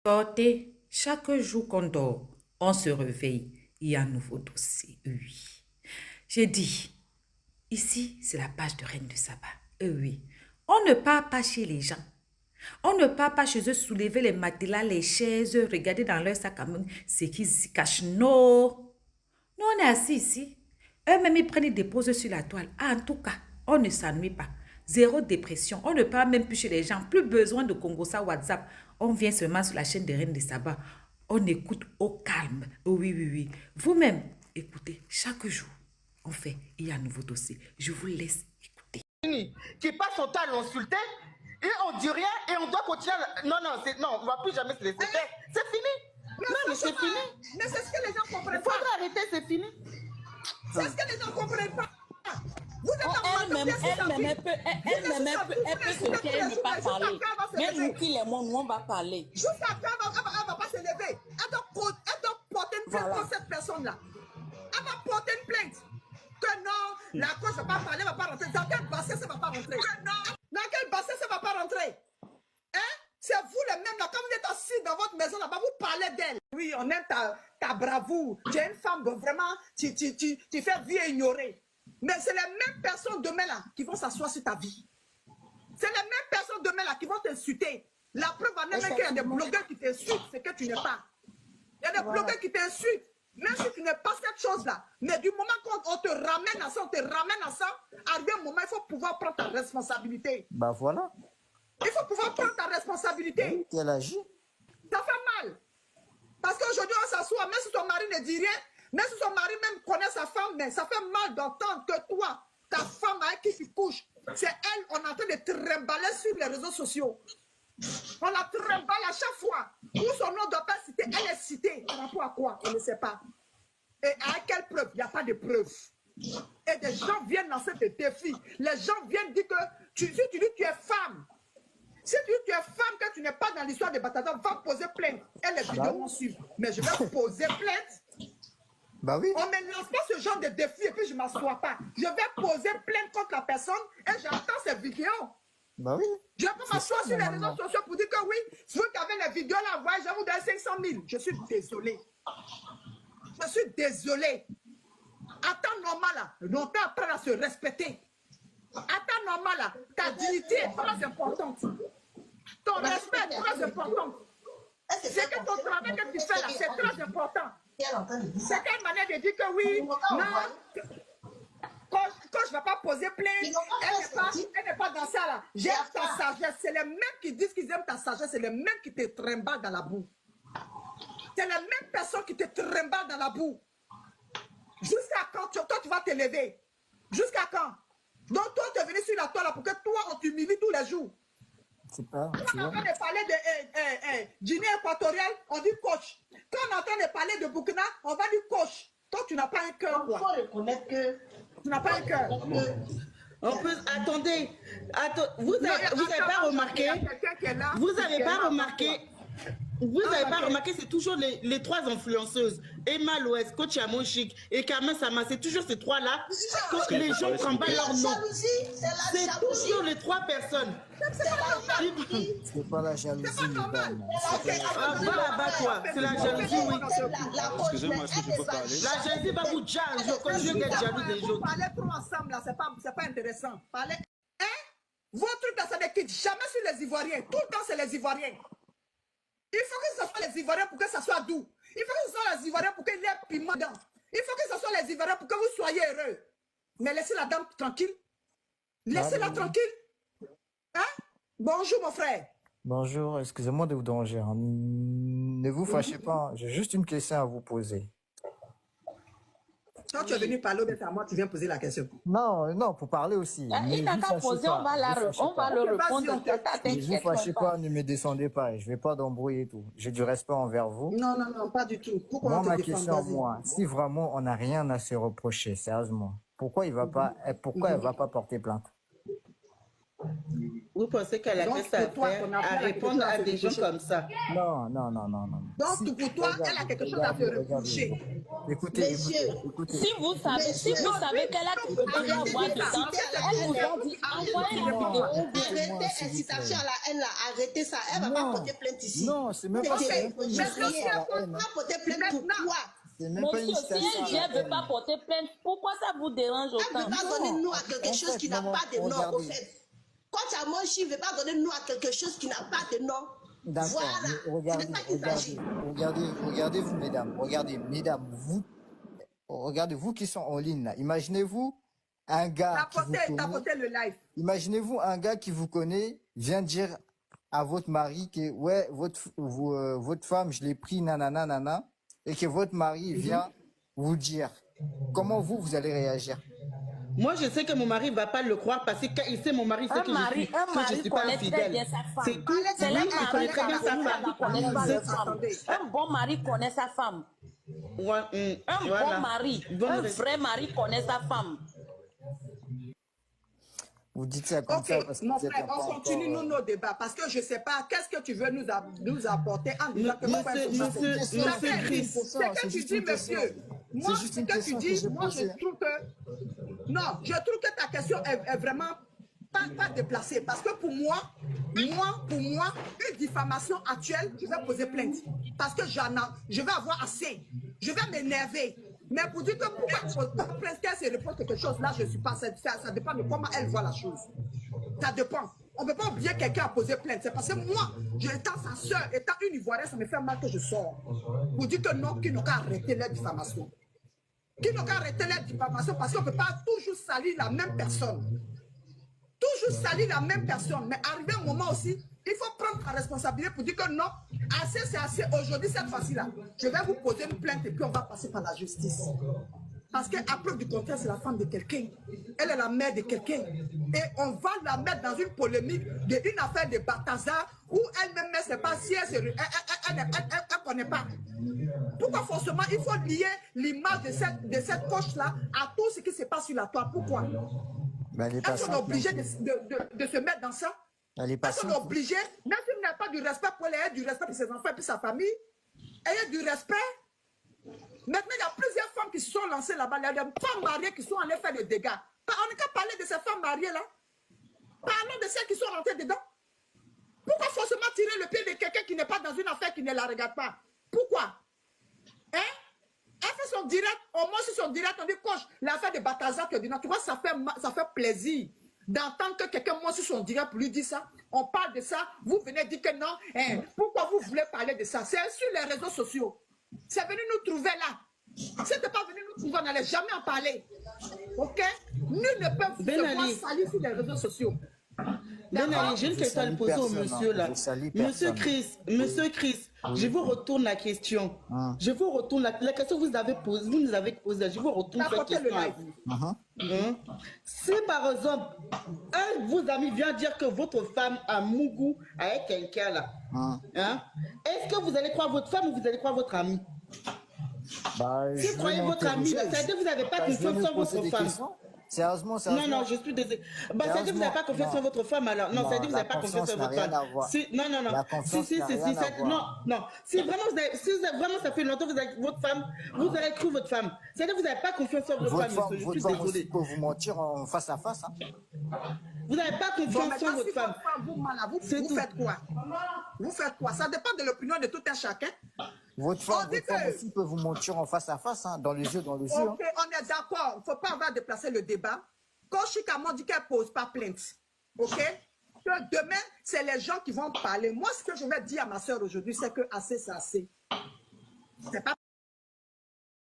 Portez, chaque jour qu'on dort, on se réveille, il y a un nouveau dossier. Oui. J'ai dit, ici, c'est la page de Reine de Saba. Oui. On ne part pas chez les gens. On ne part pas chez eux soulever les matelas, les chaises, regarder dans leur sac à main ce qui s'y cache. Non. Nous, on est assis ici. Eux-mêmes, ils prennent et déposent sur la toile. Ah, en tout cas, on ne s'ennuie pas. Zéro dépression. On ne parle même plus chez les gens. Plus besoin de Congosa WhatsApp. On vient seulement sur la chaîne des Reines de Saba. On écoute au calme. Oh, oui, oui, oui. Vous-même, écoutez, chaque jour, on fait, il y a un nouveau dossier. Je vous laisse écouter. Qui passe son temps à l'insulter et on dit rien et on doit continuer. Non, on ne va plus jamais se laisser faire. C'est fini. Mais c'est fini. Mais c'est ce que les gens comprennent pas. Il faudra arrêter, c'est fini. C'est ce que les gens comprennent pas. Vous êtes elle-même, elle peut se taire, ne pas parler. Mais nous qui les mots, nous on va parler. Jusqu'à quand elle ne va pas se lever. Elle doit porter une plainte contre cette personne-là. Elle va porter une plainte. Que non, la cause ne va pas parler, ne va pas rentrer. Dans quel bassin ça ne va pas rentrer? Dans quel bassin ça ne va pas rentrer? Hein? C'est vous les mêmes là, quand vous êtes assis dans votre maison là-bas, vous parlez d'elle. Oui, on aime ta bravoure. Tu es une femme, vraiment, tu fais vie et ignorer. Mais c'est les mêmes personnes demain là qui vont s'asseoir sur ta vie. C'est les mêmes personnes demain là qui vont t'insulter. La preuve en est qu'il y a des blogueurs qui t'insultent, c'est que tu n'es pas. Il y a des blogueurs qui t'insultent, même si tu n'es pas cette chose-là. Mais du moment qu'on te ramène à ça, arrivé un moment, il faut pouvoir prendre ta responsabilité. Bah voilà. Il faut pouvoir prendre ta responsabilité. Oui, qu'elle agit. Ça fait mal. Parce qu'aujourd'hui, on s'assoit, même si ton mari ne dit rien, même si son mari même connaît sa femme, mais ça fait mal d'entendre que toi, ta femme avec qui tu couches, c'est elle, on est en train de trimballer sur les réseaux sociaux. On la trimballe à chaque fois. Où son nom ne doit pas citer, elle est citée. Par rapport à quoi? On ne sait pas. Et à quelle preuve? Il n'y a pas de preuve. Et des gens viennent lancer des défis. Les gens viennent dire que si tu dis que tu es femme, si tu dis que tu es femme, que tu n'es pas dans l'histoire de Batata, va poser plainte. Et les vidéos vont suivre. Mais je vais poser plainte. Bah oui. On ne me lance pas ce genre de défi et puis je ne m'assois pas. Je vais poser plainte contre la personne et j'entends ces vidéos. Bah oui. Je vais pas m'asseoir sur les réseaux sociaux pour dire que oui, si vous avez les vidéos là, je vous donne 500 000. Je suis désolé. Je suis désolé. À temps normal là, on peut apprendre à se respecter. À temps normal là, ta dignité est très importante. Ton respect est très important. C'est que ton travail que tu fais là, c'est très important. C'est quelle manière de dire que oui, non, quand je ne vais pas poser plainte, elle n'est pas dans ça là. J'aime ta sagesse. C'est les mêmes qui disent qu'ils aiment ta sagesse, c'est les mêmes qui te trimballent dans la boue. C'est les mêmes personnes qui te trimballent dans la boue. Jusqu'à quand toi tu vas te lever? Jusqu'à quand? Donc toi tu es venu sur la toile pour que toi on t'humilie tous les jours. C'est pas. Quand on est en train de parler de Guinée équatoriale, on dit coach. Quand on est en train de parler de Burkina, on va dire coach. Toi, tu n'as pas un cœur. Il faut reconnaître que tu n'as pas un cœur. On peut, attendez, vous n'avez pas remarqué, vous n'avez pas remarqué, c'est toujours les trois influenceuses, Emma Loès, Coach Amon Chic et Carmen Sama, c'est toujours ces trois-là que les gens tremblent leur nom. C'est toujours les trois personnes. C'est pas la jalousie, madame. Ah, va là-bas, toi. C'est la jalousie, oui. Excusez-moi, est-ce que je peux parler? La jalousie va vous jaloux. Continuez d'être jaloux des autres. Parler trop ensemble, là, c'est pas intéressant. Parler. Hein? Votre truc, ça ne quitte jamais sur les Ivoiriens. Tout le temps, c'est les Ivoiriens. Il faut que ce soit les Ivoiriens pour que ça soit doux. Il faut que ce soit les Ivoiriens pour qu'il y ait piment dedans. Il faut que ce soit les Ivoiriens pour que vous soyez heureux. Mais laissez la dame tranquille. Laissez-la tranquille. Hein? Bonjour, mon frère. Bonjour, excusez-moi de vous déranger. Hein. Ne vous fâchez pas, j'ai juste une question à vous poser. Quand tu es venu parler à moi, tu viens poser la question. Non, non, pour parler aussi. Il n'a qu'à poser, on va le répondre. Ne vous fâchez pas, ne me descendez pas. Je ne vais pas d'embrouiller et tout. J'ai du respect envers vous. Non, non, non, pas du tout. Pourquoi moi, on te ma défend, question, moi, si vraiment on n'a rien à se reprocher, sérieusement, pourquoi elle va pas porter plainte? Vous pensez qu'elle a Donc, fait ça pour toi, ton affaire à a quelque répondre chose à à se des gens reprocher. comme ça? Non, non, non, non, non. Donc, pour toi, elle a quelque chose à se reprocher. Écoutez, Monsieur, écoutez. Si vous savez, si vous savez qu'elle a peut avoir dedans, elle vous a dit envoyez la vidéo. arrêtez incitation à la haine là, arrêtez ça. Elle va pas porter plainte ici. Non, c'est même pas Elle une incitation à la va haine. pas porter plainte pour quoi? C'est même pas une Monsieur, si incitation elle à ne la veut pas haine. porter plainte, pourquoi ça vous dérange Elle ne autant? veut pas donner nom à quelque En chose fait, qui n'a maman, pas de nom, au regardez. fait. Quand tu as Monchi, il ne veut pas donner nom à quelque chose qui n'a pas de nom. D'accord, Voilà. mais C'est regardez, de ça qu'il s'agit. regardez vous, mesdames. Mesdames, regardez vous qui sont en ligne là. Imaginez-vous un gars qui vous connaît. Tapotez le live. Imaginez-vous un gars qui vous connaît vient dire à votre mari que ouais votre femme je l'ai pris nanana nana et que votre mari vient vous dire comment vous allez réagir. Moi, je sais que mon mari ne va pas le croire parce que quand il sait mon mari, c'est que je suis pas connaît très bien infidèle. sa femme. C'est tout. C'est Lui, un il connaît très bien sa mari femme. connaît pas C'est- sa femme. Un bon mari connaît sa femme. Ouais, Un voilà. bon mari, Bonne un raison. vrai mari connaît sa femme. Vous dites ça comme Ok, ça parce que mon vous êtes frère, pas on continue encore, nos débats parce que je ne sais pas qu'est-ce que tu veux nous apporter en disant que mon frère, Monsieur Chris, ce que tu dis, monsieur, moi, C'est juste ce une que tu question que dis, j'ai moi, je posée. trouve que... Non, je trouve que ta question est vraiment pas déplacée. Parce que pour moi, une diffamation actuelle, je vais poser plainte. Parce que je vais avoir assez. Je vais m'énerver. Mais pour dire que pourquoi plainte qu'elle se répond quelque chose, là, je ne suis pas... Ça dépend de comment elle voit la chose. Ça dépend. On ne peut pas oublier quelqu'un à poser plainte. C'est parce que moi, étant sa soeur, étant une Ivoirienne, ça me fait mal que je sors. Pour dire que non, qu'ils n'ont qu'à arrêter les diffamations. Qu'ils n'ont qu'à arrêter les diffamations parce qu'on ne peut pas toujours salir la même personne. Toujours salir la même personne. Mais arrivé un moment aussi, il faut prendre la responsabilité pour dire que non, assez c'est assez. Aujourd'hui, cette fois-ci-là, je vais vous poser une plainte et puis on va passer par la justice. Parce qu'à preuve du contraire, c'est la femme de quelqu'un. Elle est la mère de quelqu'un. Et on va la mettre dans une polémique d'une affaire de Balthazar où elle-même ne sait pas si elle ne connaît pas. Pourquoi forcément il faut lier l'image de cette coche-là à tout ce qui se passe sur la toile? Pourquoi? Ben, elle est pas Est-ce qu'on est simple, obligé non de se mettre dans ça? Elle est pas Est-ce qu'on est simple. obligé, même si vous n'avez pas du respect pour elle, ayez du respect pour ses enfants et pour sa famille, ayez du respect. Maintenant, il y a plusieurs femmes qui se sont lancées là-bas. Il y a des femmes mariées qui sont allées faire des dégâts. On n'a qu'à parler de ces femmes mariées-là. Parlons de celles qui sont rentrées dedans. Pourquoi forcément tirer le pied de quelqu'un qui n'est pas dans une affaire qui ne la regarde pas? Pourquoi? Hein? Elle fait son direct, au moins sur son direct, on dit, coach, l'affaire de Balthazar, tu vois, ça fait plaisir d'entendre que quelqu'un, moi, sur son direct, pour lui dire ça. On parle de ça, vous venez dire que non. Hein? Pourquoi vous voulez parler de ça? C'est sur les réseaux sociaux. C'est venu nous trouver là. Si ce n'était pas venu nous trouver, on n'allait jamais en parler. Ok? Nul ne peut se voir salir sur les réseaux sociaux. Ben Ali, j'ai une question à lui poser au monsieur là. Monsieur Chris, je vous retourne la question. Je vous retourne la question que vous avez posée, vous nous avez posée. Je vous retourne la question à vous. Si par exemple, un de vos amis vient dire que votre femme a mougou avec quelqu'un là, est-ce que vous allez croire votre femme ou vous allez croire votre ami? Si vous croyez votre ami, ça veut dire que vous n'avez pas confiance en votre femme. Sérieusement. Non, je suis désolé. Ça veut dire que vous n'avez pas confiance en votre femme alors. Non, ça veut dire que vous n'avez pas confiance en votre femme. Non. La confiance n'a rien à voir. Non. Si vraiment ça fait longtemps que vous avez votre femme, vous avez cru votre femme. Ça veut dire que vous n'avez pas confiance en votre femme, monsieur. Je suis désolé. Peut vous mentir en face à face. Vous n'avez pas confiance en votre femme. Vous faites quoi? Vous faites quoi? Ça dépend de l'opinion de tout un chacun. Votre femme aussi peut vous mentir en face à face, dans les yeux, dans les yeux. Ok, on est d'accord. Il ne faut pas avoir déplacé le débat. Quand Chikama dit qu'elle ne pose pas plainte, ok? Que demain, c'est les gens qui vont parler. Moi, ce que je vais dire à ma soeur aujourd'hui, c'est que assez, c'est assez. C'est pas